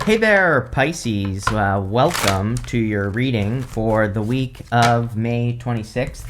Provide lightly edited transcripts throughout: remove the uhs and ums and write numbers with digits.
Hey there, Pisces. Welcome to your reading for the week of May 26th.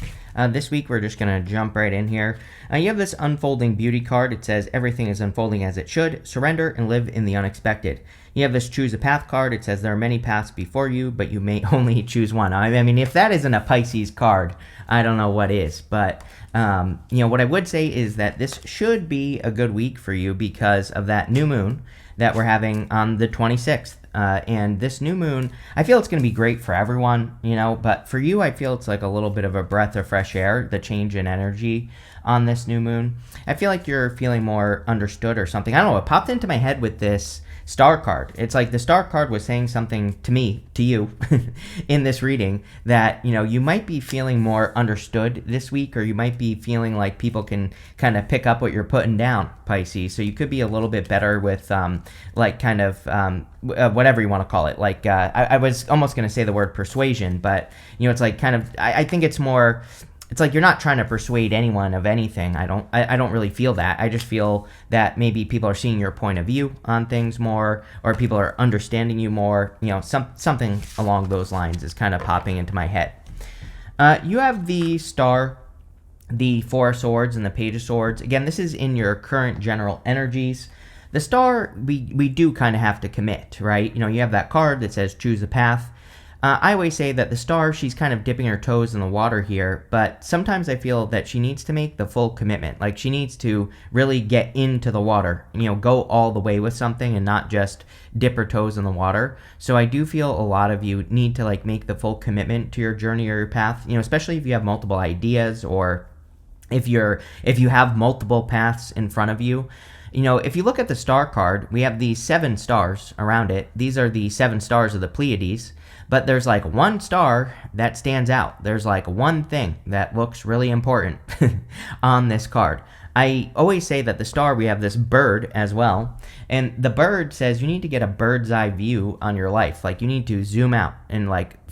This week, we're just going to jump right in here. You have this unfolding beauty card. It says, everything is unfolding as it should. Surrender and live in the unexpected. You have this choose a path card. It says, there are many paths before you, but you may only choose one. I mean, if that isn't a Pisces card, I don't know what is. But, what I would say is that this should be a good week for you because of that new moon that we're having on the 26th. And this new moon, I feel it's going to be great for everyone, but for you, I feel it's like a little bit of a breath of fresh air, the change in energy on this new moon. I feel like you're feeling more understood or something. I don't know, it popped into my head with this star card. It's like the star card was saying something to me, to you, in this reading that, you might be feeling more understood this week, or you might be feeling like people can kind of pick up what you're putting down, Pisces. So you could be a little bit better with whatever you want to call it. I was almost going to say the word persuasion, but, it's like kind of, I think it's more, it's like you're not trying to persuade anyone of anything. I don't really feel that. I just feel that maybe people are seeing your point of view on things more, or people are understanding you more. Something along those lines is kind of popping into my head. You have the Star, the Four of Swords, and the Page of Swords. Again, this is in your current general energies. The Star, we do kind of have to commit, right? You have that card that says choose a path. I always say that the Star, she's kind of dipping her toes in the water here, but sometimes I feel that she needs to make the full commitment. Like, she needs to really get into the water, go all the way with something and not just dip her toes in the water. So I do feel a lot of you need to make the full commitment to your journey or your path, especially if you have multiple ideas, or if you have multiple paths in front of you. If you look at the Star card, we have these 7 stars around it. These are the 7 stars of the Pleiades. But there's one star that stands out. There's one thing that looks really important on this card. I always say that the Star, we have this bird as well. And the bird says you need to get a bird's eye view on your life. You need to zoom out and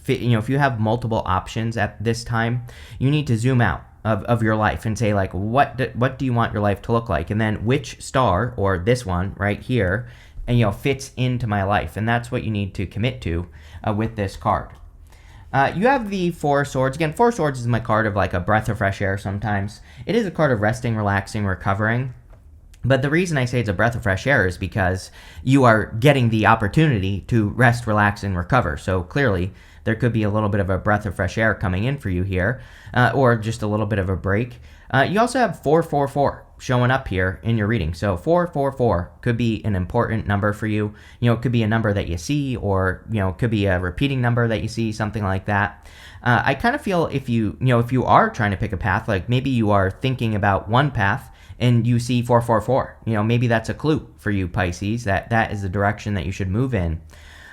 if you have multiple options at this time, you need to zoom out of your life and say what do you want your life to look like? And then which star, or this one right here, and fits into my life. And that's what you need to commit to with this card. You have the Four of Swords. Again, Four of Swords is my card of a breath of fresh air sometimes. It is a card of resting, relaxing, recovering. But the reason I say it's a breath of fresh air is because you are getting the opportunity to rest, relax, and recover. So clearly, there could be a little bit of a breath of fresh air coming in for you here, or just a little bit of a break. You also have 444 showing up here in your reading. So 444 could be an important number for you. It could be a number that you see, or, it could be a repeating number that you see, something like that. I kind of feel if you are trying to pick a path, maybe you are thinking about one path and you see 444, maybe that's a clue for you, Pisces, that is the direction that you should move in.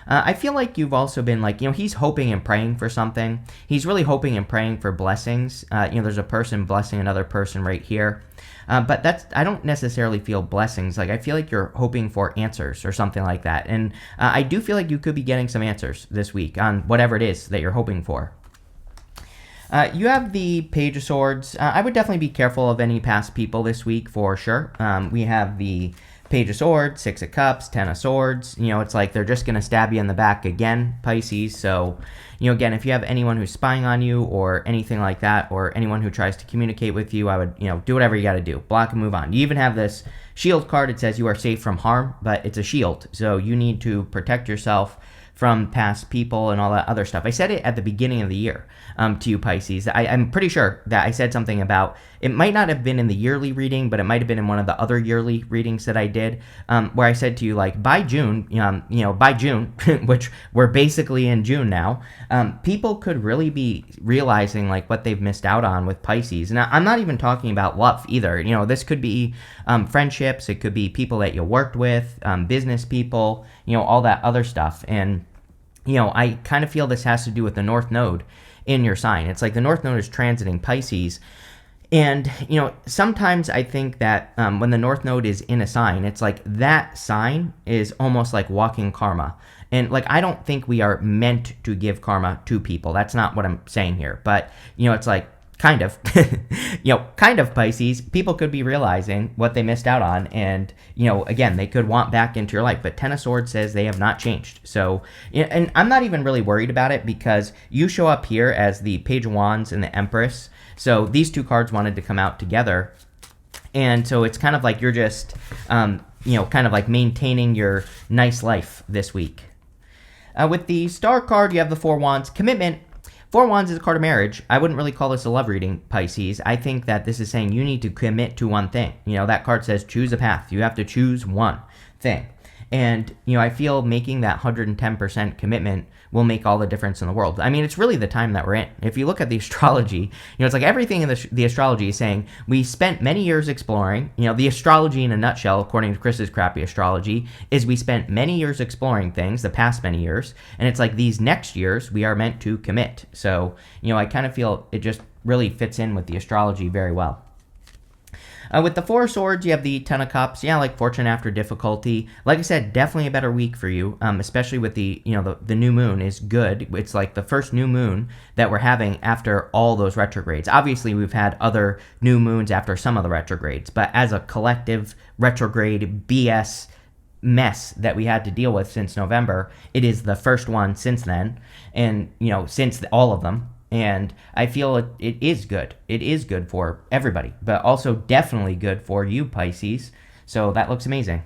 I feel like you've also been he's hoping and praying for something. He's really hoping and praying for blessings. There's a person blessing another person right here. But I don't necessarily feel blessings. I feel like you're hoping for answers or something like that. And I do feel like you could be getting some answers this week on whatever it is that you're hoping for. You have the Page of Swords. I would definitely be careful of any past people this week for sure. We have the Page of Swords, 6 of Cups, 10 of Swords. It's like they're just going to stab you in the back again, Pisces. So, again, if you have anyone who's spying on you or anything like that, or anyone who tries to communicate with you, I would, do whatever you got to do. Block and move on. You even have this shield card. It says you are safe from harm, but it's a shield. So you need to protect yourself from past people and all that other stuff. I said it at the beginning of the year to you, Pisces. I'm pretty sure that I said something about, it might not have been in the yearly reading, but it might have been in one of the other yearly readings that I did, where I said to you, by June, by June, which we're basically in June now, people could really be realizing what they've missed out on with Pisces. And I'm not even talking about love either. This could be friendships. It could be people that you worked with, business people, all that other stuff. And I kind of feel this has to do with the North Node in your sign. It's like the North Node is transiting Pisces. And, sometimes I think that when the North Node is in a sign, it's like that sign is almost like walking karma. And, I don't think we are meant to give karma to people. That's not what I'm saying here. But, it's like kind of, kind of Pisces, people could be realizing what they missed out on. And, again, they could want back into your life. But Ten of Swords says they have not changed. So, and I'm not even really worried about it because you show up here as the Page of Wands and the Empress. So these two cards wanted to come out together. And so it's kind of like you're just, kind of like maintaining your nice life this week. With the Star card, you have the Four Wands. Commitment. Four Wands is a card of marriage. I wouldn't really call this a love reading, Pisces. I think that this is saying you need to commit to one thing. That card says choose a path. You have to choose one thing. And, I feel making that 110% commitment will make all the difference in the world. I mean, it's really the time that we're in. If you look at the astrology, it's like everything in the astrology is saying we spent many years exploring. The astrology in a nutshell, according to Chris's crappy astrology, is we spent many years exploring things, the past many years. And it's like these next years we are meant to commit. So, I kind of feel it just really fits in with the astrology very well. With the Four of Swords, you have the Ten of Cups. Yeah, like fortune after difficulty. Like I said, definitely a better week for you, especially with the new moon is good. It's like the first new moon that we're having after all those retrogrades. Obviously, we've had other new moons after some of the retrogrades, but as a collective retrograde BS mess that we had to deal with since November, it is the first one since then, and, since all of them. And I feel it is good. It is good for everybody, but also definitely good for you, Pisces. So that looks amazing.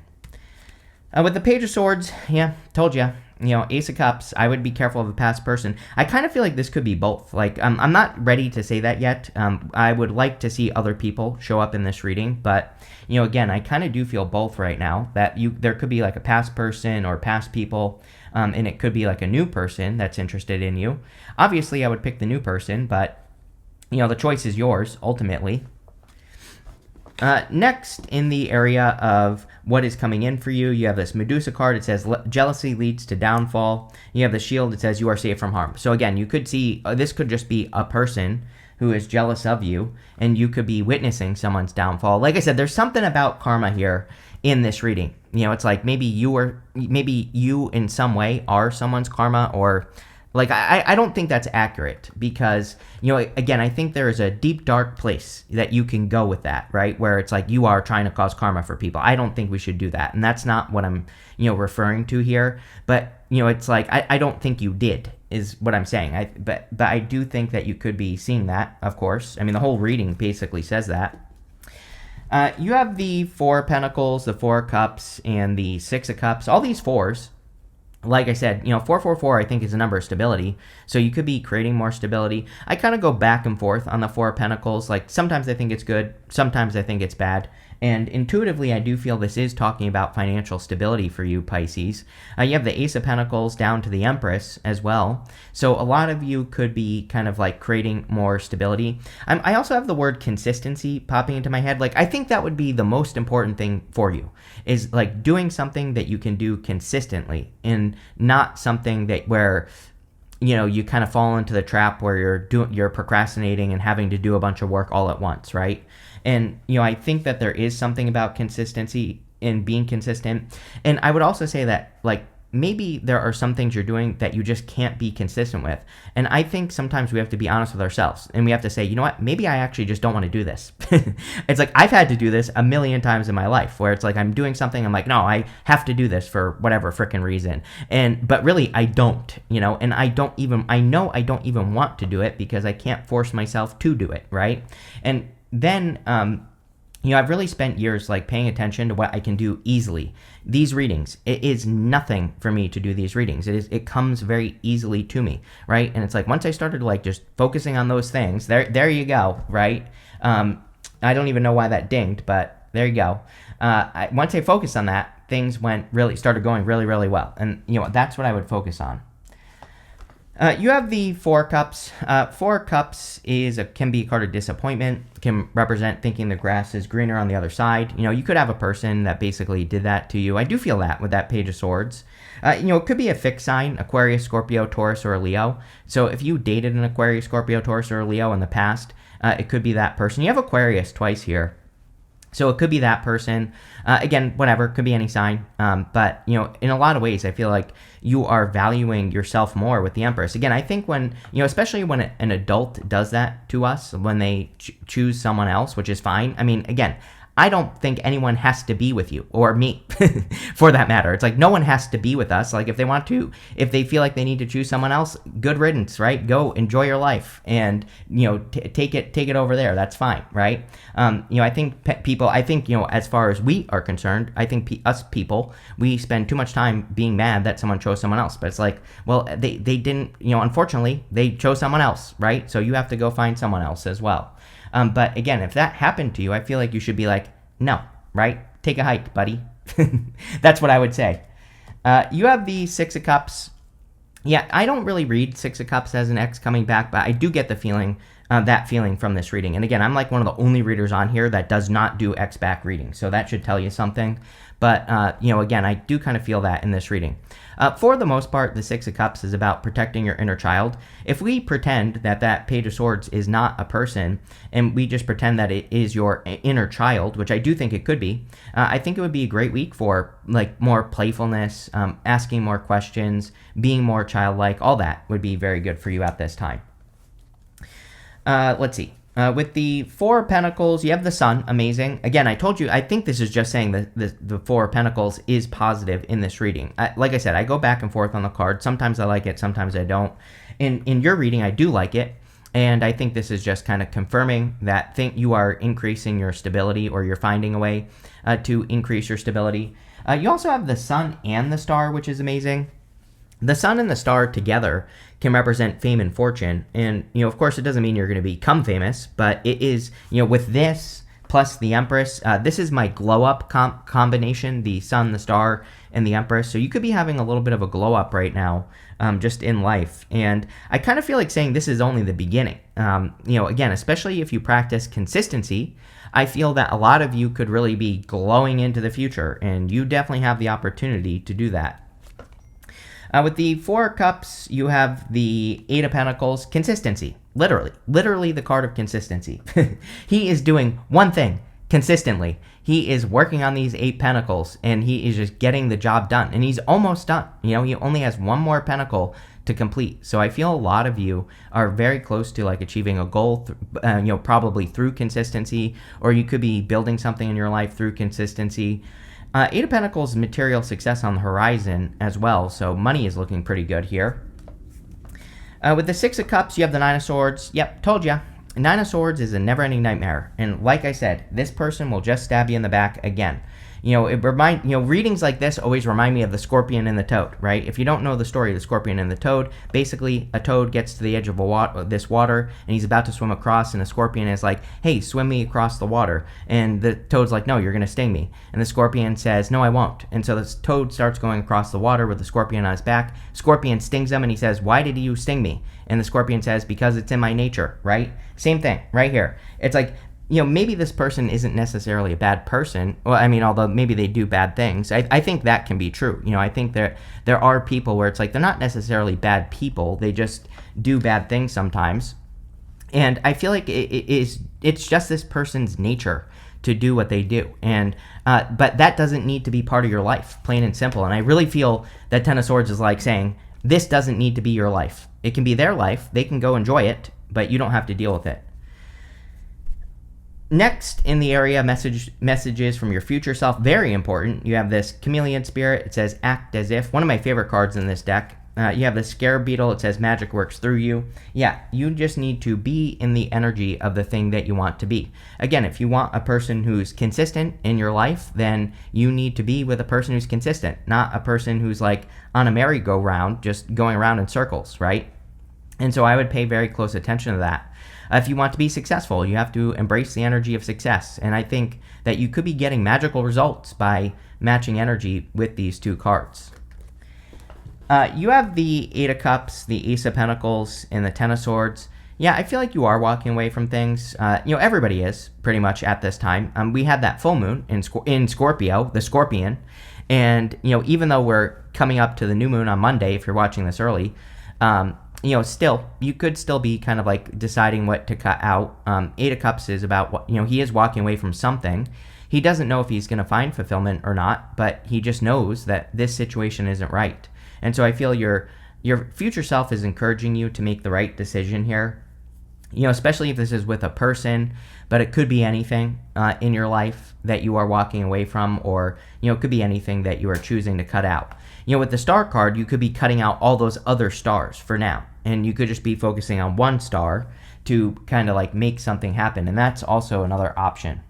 With the Page of Swords, yeah, told you. Ace of Cups, I would be careful of a past person. I kind of feel like this could be both. Like, I'm not ready to say that yet. I would like to see other people show up in this reading, but, again, I kind of do feel both right now, that there could be like a past person or past people, and it could be like a new person that's interested in you. Obviously, I would pick the new person, but, the choice is yours, ultimately. Next, in the area of what is coming in for you, you have this Medusa card. It says jealousy leads to downfall. You have the Shield. It says you are safe from harm. So again, you could see this could just be a person who is jealous of you, and you could be witnessing someone's downfall. Like I said, there's something about karma here in this reading. It's like maybe you in some way are someone's karma, or like, I don't think that's accurate because, again, I think there is a deep, dark place that you can go with that, right? Where it's like you are trying to cause karma for people. I don't think we should do that. And that's not what I'm, referring to here. But, it's like, I don't think you did is what I'm saying. But I do think that you could be seeing that, of course. I mean, the whole reading basically says that. You have the Four of Pentacles, the Four of Cups, and the Six of Cups. All these fours. Like I said, 444 I think is a number of stability, so you could be creating more stability. I kind of go back and forth on the Four of Pentacles. Like, sometimes I think it's good, sometimes I think it's bad. And intuitively, I do feel this is talking about financial stability for you, Pisces. You have the Ace of Pentacles down to the Empress as well. So a lot of you could be kind of like creating more stability. I also have the word consistency popping into my head. Like, I think that would be the most important thing for you, is like doing something that you can do consistently and not something that where you kind of fall into the trap where you're procrastinating and having to do a bunch of work all at once, right? And, I think that there is something about consistency in being consistent. And I would also say that, like, maybe there are some things you're doing that you just can't be consistent with. And I think sometimes we have to be honest with ourselves. And we have to say, you know what, maybe I actually just don't want to do this. It's like, I've had to do this a million times in my life where it's like I'm doing something, I'm like, no, I have to do this for whatever frickin' reason. But really, I don't, and I know I don't even want to do it because I can't force myself to do it, right? And then, I've really spent years like paying attention to what I can do easily. These readings, it is nothing for me to do these readings. It comes very easily to me, right? And it's like once I started like just focusing on those things, there you go, right? I don't even know why that dinged, but there you go. Once I focused on that, things started going really, really well. And that's what I would focus on. You have the Four of Cups. Four of Cups can be a card of disappointment, can represent thinking the grass is greener on the other side. You could have a person that basically did that to you. I do feel that with that Page of Swords. It could be a fixed sign, Aquarius, Scorpio, Taurus, or a Leo. So if you dated an Aquarius, Scorpio, Taurus, or a Leo in the past, it could be that person. You have Aquarius twice here. So it could be that person. Again, whatever, could be any sign. But, in a lot of ways, I feel like you are valuing yourself more with the Empress. Again, I think when, especially when an adult does that to us, when they choose someone else, which is fine. I mean, again, I don't think anyone has to be with you, or me, for that matter. It's like no one has to be with us. Like if they want to, if they feel like they need to choose someone else, good riddance, right? Go enjoy your life, and take it over there. That's fine, right? I think people. I think as far as we are concerned, I think us people, we spend too much time being mad that someone chose someone else. But it's like, well, they didn't. Unfortunately, they chose someone else, right? So you have to go find someone else as well. But again, if that happened to you, I feel like you should be like, no, right? Take a hike, buddy. That's what I would say. You have the Six of Cups. Yeah, I don't really read Six of Cups as an ex coming back, but I do get the feeling, that feeling from this reading. And again, I'm like one of the only readers on here that does not do ex back readings, so that should tell you something. But, again, I do kind of feel that in this reading. For the most part, the Six of Cups is about protecting your inner child. If we pretend that Page of Swords is not a person, and we just pretend that it is your inner child, which I do think it could be, I think it would be a great week for like more playfulness, asking more questions, being more childlike. All that would be very good for you at this time. Let's see. With the Four of Pentacles, you have the Sun. Amazing. Again, I told you, I think this is just saying that the Four of Pentacles is positive in this reading. Like I said, I go back and forth on the card. Sometimes I like it, sometimes I don't. In your reading, I do like it. And I think this is just kind of confirming that you are increasing your stability, or you're finding a way to increase your stability. You also have the Sun and the Star, which is amazing. The Sun and the Star together can represent fame and fortune. And, of course, it doesn't mean you're going to become famous, but it is, with this plus the Empress, this is my glow-up combination, the Sun, the Star, and the Empress. So you could be having a little bit of a glow-up right now, just in life. And I kind of feel like saying this is only the beginning. Again, especially if you practice consistency, I feel that a lot of you could really be glowing into the future, and you definitely have the opportunity to do that. With the Four of Cups, you have the Eight of Pentacles, consistency. Literally the card of consistency. He is doing one thing consistently. He is working on these 8 pentacles, and he is just getting the job done. And he's almost done. He only has one more pentacle to complete. So I feel a lot of you are very close to like achieving a goal, probably through consistency, or you could be building something in your life through consistency. Eight of Pentacles, material success on the horizon as well, so money is looking pretty good here. With the Six of Cups, you have the Nine of Swords. Yep, told ya. Nine of Swords is a never-ending nightmare, and like I said, this person will just stab you in the back again. Readings like this always remind me of the Scorpion and the Toad, right? If you don't know the story of the Scorpion and the Toad, basically a toad gets to the edge of this water, and he's about to swim across, and the Scorpion is like, hey, swim me across the water. And the Toad's like, no, you're going to sting me. And the Scorpion says, no, I won't. And so the Toad starts going across the water with the Scorpion on his back. Scorpion stings him, and he says, why did you sting me? And the Scorpion says, because it's in my nature, right? Same thing, right here. It's like, maybe this person isn't necessarily a bad person. Well, I mean, although maybe they do bad things. I think that can be true. I think there are people where it's like they're not necessarily bad people. They just do bad things sometimes. And I feel like it's just this person's nature to do what they do. And but that doesn't need to be part of your life, plain and simple. And I really feel that Ten of Swords is like saying, this doesn't need to be your life. It can be their life. They can go enjoy it, but you don't have to deal with it. Next in the area, messages from your future self, very important. You have this Chameleon Spirit. It says act as if. One of my favorite cards in this deck. You have the Scarab Beetle. It says magic works through you. Yeah, you just need to be in the energy of the thing that you want to be. Again, if you want a person who's consistent in your life, then you need to be with a person who's consistent, not a person who's like on a merry-go-round, just going around in circles, right? And so I would pay very close attention to that. If you want to be successful, you have to embrace the energy of success. And I think that you could be getting magical results by matching energy with these two cards. You have the Eight of Cups, the Ace of Pentacles, and the Ten of Swords. Yeah, I feel like you are walking away from things. Everybody is, pretty much, at this time. We had that full moon in Scorpio, the Scorpion. And, even though we're coming up to the new moon on Monday, if you're watching this early, still, you could still be kind of like deciding what to cut out. Eight of Cups is about what, he is walking away from something. He doesn't know if he's going to find fulfillment or not, but he just knows that this situation isn't right. And so I feel your future self is encouraging you to make the right decision here. Especially if this is with a person, but it could be anything in your life that you are walking away from, or, it could be anything that you are choosing to cut out. With the star card, you could be cutting out all those other stars for now, and you could just be focusing on one star to kind of like make something happen, and that's also another option.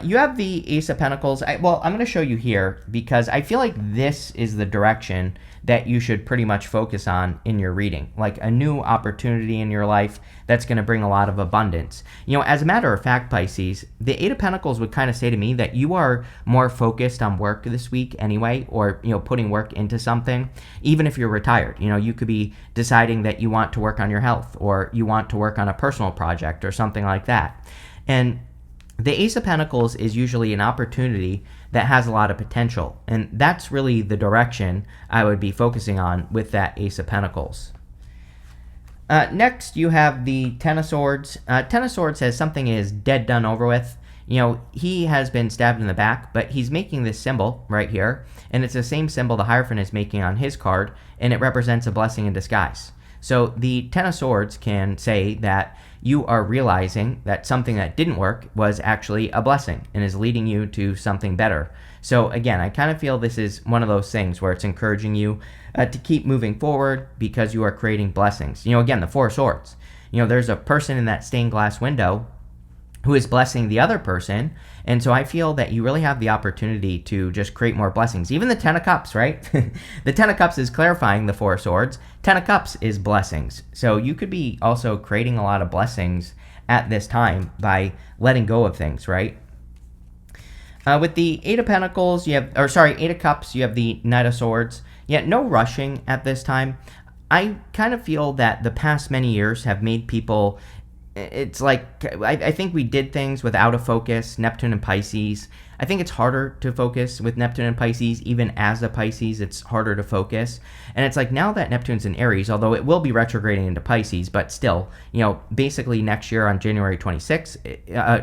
You have the Ace of Pentacles. I'm going to show you here because I feel like this is the direction that you should pretty much focus on in your reading, like a new opportunity in your life that's going to bring a lot of abundance. As a matter of fact, Pisces, the Eight of Pentacles would kind of say to me that you are more focused on work this week anyway, or, putting work into something, even if you're retired. You could be deciding that you want to work on your health, or you want to work on a personal project or something like that. And the Ace of Pentacles is usually an opportunity that has a lot of potential, and that's really the direction I would be focusing on with that Ace of Pentacles. Next, you have the Ten of Swords. Ten of Swords says something is dead, done, over with. He has been stabbed in the back, but he's making this symbol right here, and it's the same symbol the Hierophant is making on his card, and it represents a blessing in disguise. So the Ten of Swords can say that you are realizing that something that didn't work was actually a blessing and is leading you to something better. So again, I kind of feel this is one of those things where it's encouraging you to keep moving forward because you are creating blessings. Again, the Four of Swords. There's a person in that stained glass window who is blessing the other person. And so I feel that you really have the opportunity to just create more blessings. Even the Ten of Cups, right? The Ten of Cups is clarifying the Four of Swords. Ten of Cups is blessings. So you could be also creating a lot of blessings at this time by letting go of things, right? With the Eight of Pentacles, Eight of Cups, you have the Knight of Swords. Yeah, no rushing at this time. I kind of feel that the past many years have made people, it's like, I think we did things without a focus, Neptune and Pisces. I think it's harder to focus with Neptune and Pisces. Even as a Pisces, it's harder to focus. And it's like now that Neptune's in Aries, although it will be retrograding into Pisces, but still, basically next year on January 26th,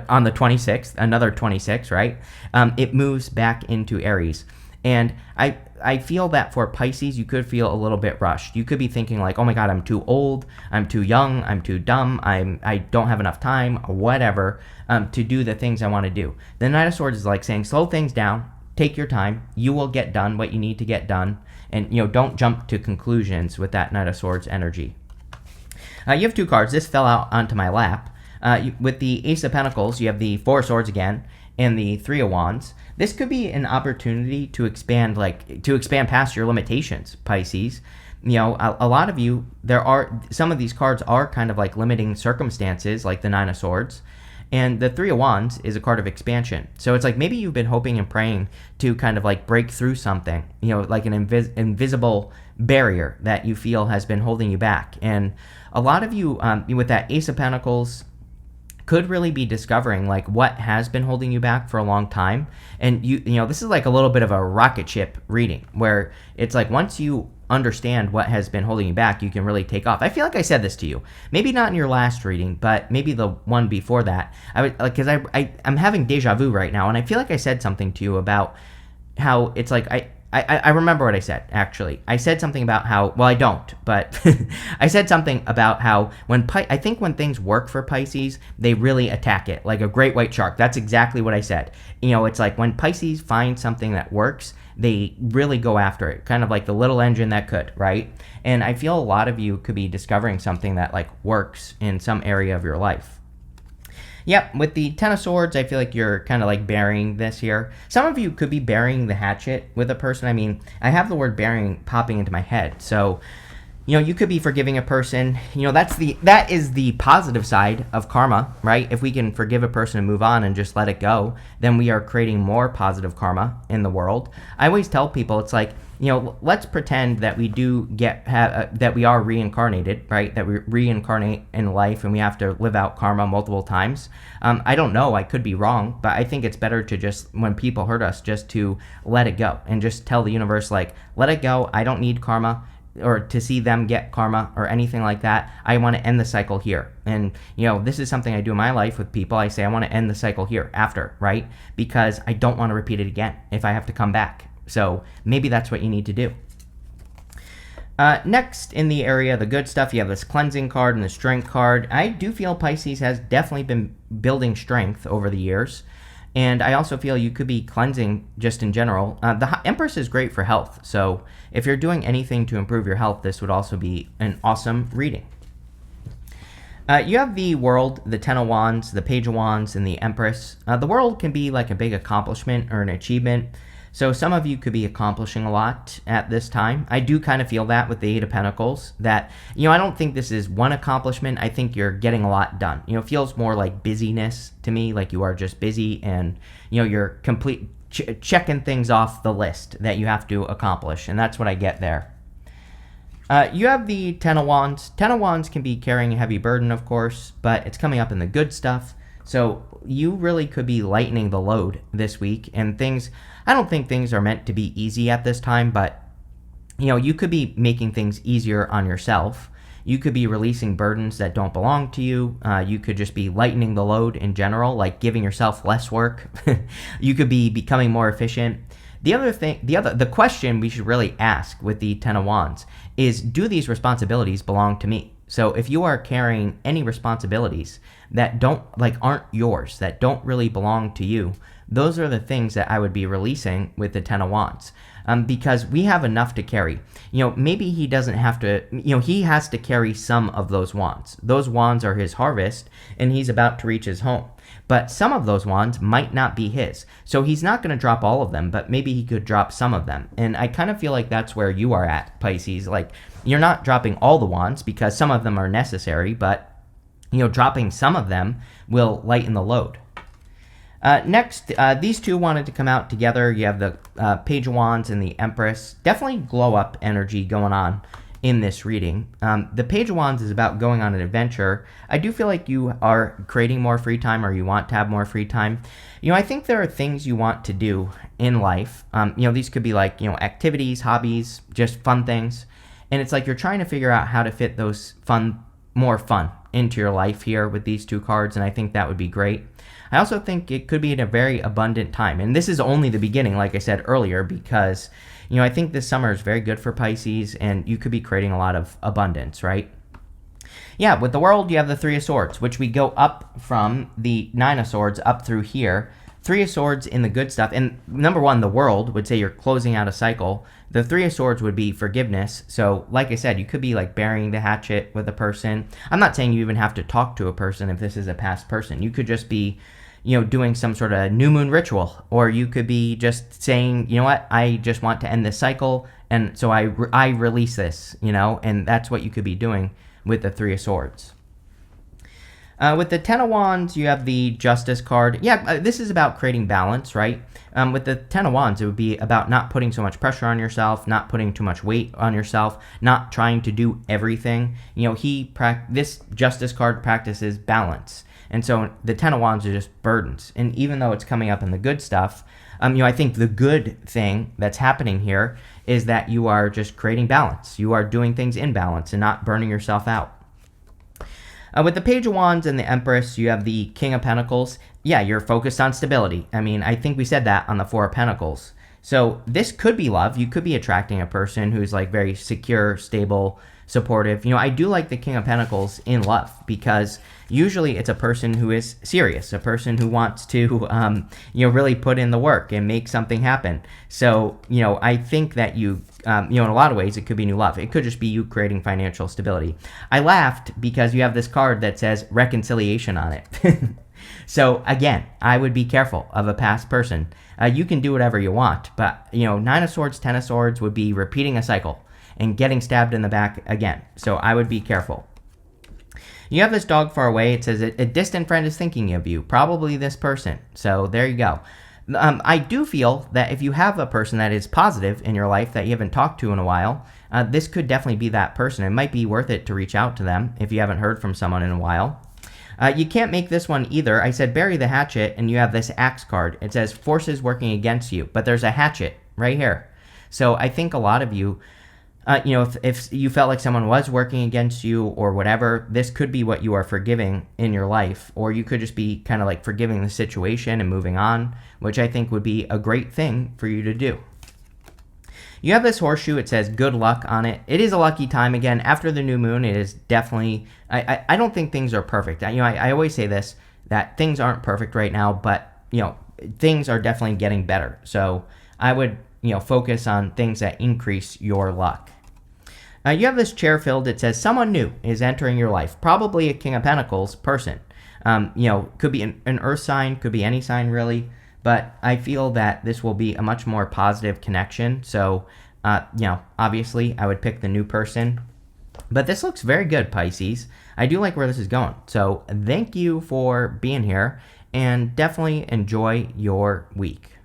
on the 26th, another 26, right? It moves back into Aries. And I feel that for Pisces, you could feel a little bit rushed. You could be thinking like, oh my God, I'm too old, I'm too young, I'm too dumb, I don't have enough time, whatever, to do the things I want to do. The Knight of Swords is like saying, slow things down, take your time, you will get done what you need to get done, and don't jump to conclusions with that Knight of Swords energy. You have two cards. This fell out onto my lap. With the Ace of Pentacles, you have the Four of Swords again, and the Three of Wands. This could be an opportunity to expand past your limitations, Pisces. A lot of you, some of these cards are kind of like limiting circumstances, like the Nine of Swords. And the Three of Wands is a card of expansion. So it's like maybe you've been hoping and praying to kind of like break through something, like an invisible barrier that you feel has been holding you back. And a lot of you, with that Ace of Pentacles, could really be discovering like what has been holding you back for a long time. And this is like a little bit of a rocket ship reading where it's like once you understand what has been holding you back, you can really take off. I feel like I said this to you, maybe not in your last reading, but maybe the one before that. I would like, because I'm having deja vu right now, and I feel like I said something to you about how it's like I remember what I said, actually. I said something about how, well, I don't, but I said something about how I think when things work for Pisces, they really attack it like a great white shark. That's exactly what I said. It's like when Pisces finds something that works, they really go after it, kind of like the little engine that could, right? And I feel a lot of you could be discovering something that like works in some area of your life. Yep, with the Ten of Swords, I feel like you're kind of like burying this here. Some of you could be burying the hatchet with a person. I mean, I have the word burying popping into my head. So, you could be forgiving a person. That is the positive side of karma, right? If we can forgive a person and move on and just let it go, then we are creating more positive karma in the world. I always tell people, it's like, let's pretend that we do that we are reincarnated, right? That we reincarnate in life and we have to live out karma multiple times. I don't know, I could be wrong, but I think it's better to just, when people hurt us, just to let it go and just tell the universe, like, let it go, I don't need karma. or to see them get karma or anything like that. I want to end the cycle here. And, this is something I do in my life with people. I say, I want to end the cycle here after, right? Because I don't want to repeat it again if I have to come back. So maybe that's what you need to do. Next, in the area of the good stuff, you have this cleansing card and the strength card. I do feel Pisces has definitely been building strength over the years. And I also feel you could be cleansing just in general. The Empress is great for health. So if you're doing anything to improve your health, this would also be an awesome reading. You have the World, the Ten of Wands, the Page of Wands, and the Empress. The World can be like a big accomplishment or an achievement. So some of you could be accomplishing a lot at this time. I do kind of feel that with the Eight of Pentacles, that, I don't think this is one accomplishment. I think you're getting a lot done. It feels more like busyness to me, like you are just busy and, you're checking things off the list that you have to accomplish. And that's what I get there. You have the Ten of Wands. Ten of Wands can be carrying a heavy burden, of course, but it's coming up in the good stuff. So you really could be lightening the load this week, and I don't think things are meant to be easy at this time, but you could be making things easier on yourself. You could be releasing burdens that don't belong to you. You could just be lightening the load in general, like giving yourself less work. You could be becoming more efficient. The question we should really ask with the Ten of Wands is, do these responsibilities belong to me? So if you are carrying any responsibilities that aren't yours, that don't really belong to you, those are the things that I would be releasing with the Ten of Wands. Because we have enough to carry. Maybe he doesn't have to, he has to carry some of those wands. Those wands are his harvest, and he's about to reach his home. But some of those wands might not be his. So he's not going to drop all of them, but maybe he could drop some of them. And I kind of feel like that's where you are at, Pisces. Like, you're not dropping all the wands because some of them are necessary, but, dropping some of them will lighten the load. Next, these two wanted to come out together. You have the Page of Wands and the Empress. Definitely glow up energy going on in this reading. The Page of Wands is about going on an adventure. I do feel like you are creating more free time, or you want to have more free time. I think there are things you want to do in life. These could be like, activities, hobbies, just fun things. And it's like you're trying to figure out how to fit those more fun into your life here with these two cards, and I think that would be great. I also think it could be in a very abundant time. And this is only the beginning, like I said earlier, because, I think this summer is very good for Pisces, and you could be creating a lot of abundance, right? Yeah, with the World, you have the Three of Swords, which we go up from the Nine of Swords up through here. Three of Swords in the good stuff. And number one, the World would say you're closing out a cycle. The Three of Swords would be forgiveness. So, like I said, you could be like burying the hatchet with a person. I'm not saying you even have to talk to a person if this is a past person. You could just be, doing some sort of new moon ritual. Or you could be just saying, what, I just want to end this cycle. And so I release this, and that's what you could be doing with the Three of Swords. With the Ten of Wands, you have the Justice card. Yeah, this is about creating balance, right? With the Ten of Wands, it would be about not putting so much pressure on yourself, not putting too much weight on yourself, not trying to do everything. This Justice card practices balance. And so the Ten of Wands are just burdens. And even though it's coming up in the good stuff, I think the good thing that's happening here is that you are just creating balance. You are doing things in balance and not burning yourself out. With the Page of Wands and the Empress, you have the King of Pentacles. Yeah, you're focused on stability. I think we said that on the Four of Pentacles. So this could be love. You could be attracting a person who's like very secure, stable, supportive. I do like the King of Pentacles in love because usually it's a person who is serious, a person who wants to, really put in the work and make something happen. So, I think that you, in a lot of ways, it could be new love. It could just be you creating financial stability. I laughed because you have this card that says reconciliation on it. So again, I would be careful of a past person. You can do whatever you want, but, Nine of Swords, Ten of Swords would be repeating a cycle and getting stabbed in the back again. So I would be careful. You have this dog far away. It says a distant friend is thinking of you, probably this person. So there you go. I do feel that if you have a person that is positive in your life that you haven't talked to in a while, this could definitely be that person. It might be worth it to reach out to them if you haven't heard from someone in a while. You can't make this one either. I said bury the hatchet, and you have this axe card. It says forces working against you, but there's a hatchet right here. So I think a lot of you If you felt like someone was working against you or whatever, this could be what you are forgiving in your life, or you could just be kind of like forgiving the situation and moving on, which I think would be a great thing for you to do. You have this horseshoe. It says good luck on it. It is a lucky time. Again, after the new moon, it is definitely, I don't think things are perfect. I always say this, that things aren't perfect right now, but, things are definitely getting better. So I would, focus on things that increase your luck. You have this chair filled. It says someone new is entering your life, probably a King of Pentacles person. Could be an earth sign, could be any sign really, but I feel that this will be a much more positive connection. So, obviously I would pick the new person, but this looks very good, Pisces. I do like where this is going. So thank you for being here, and definitely enjoy your week.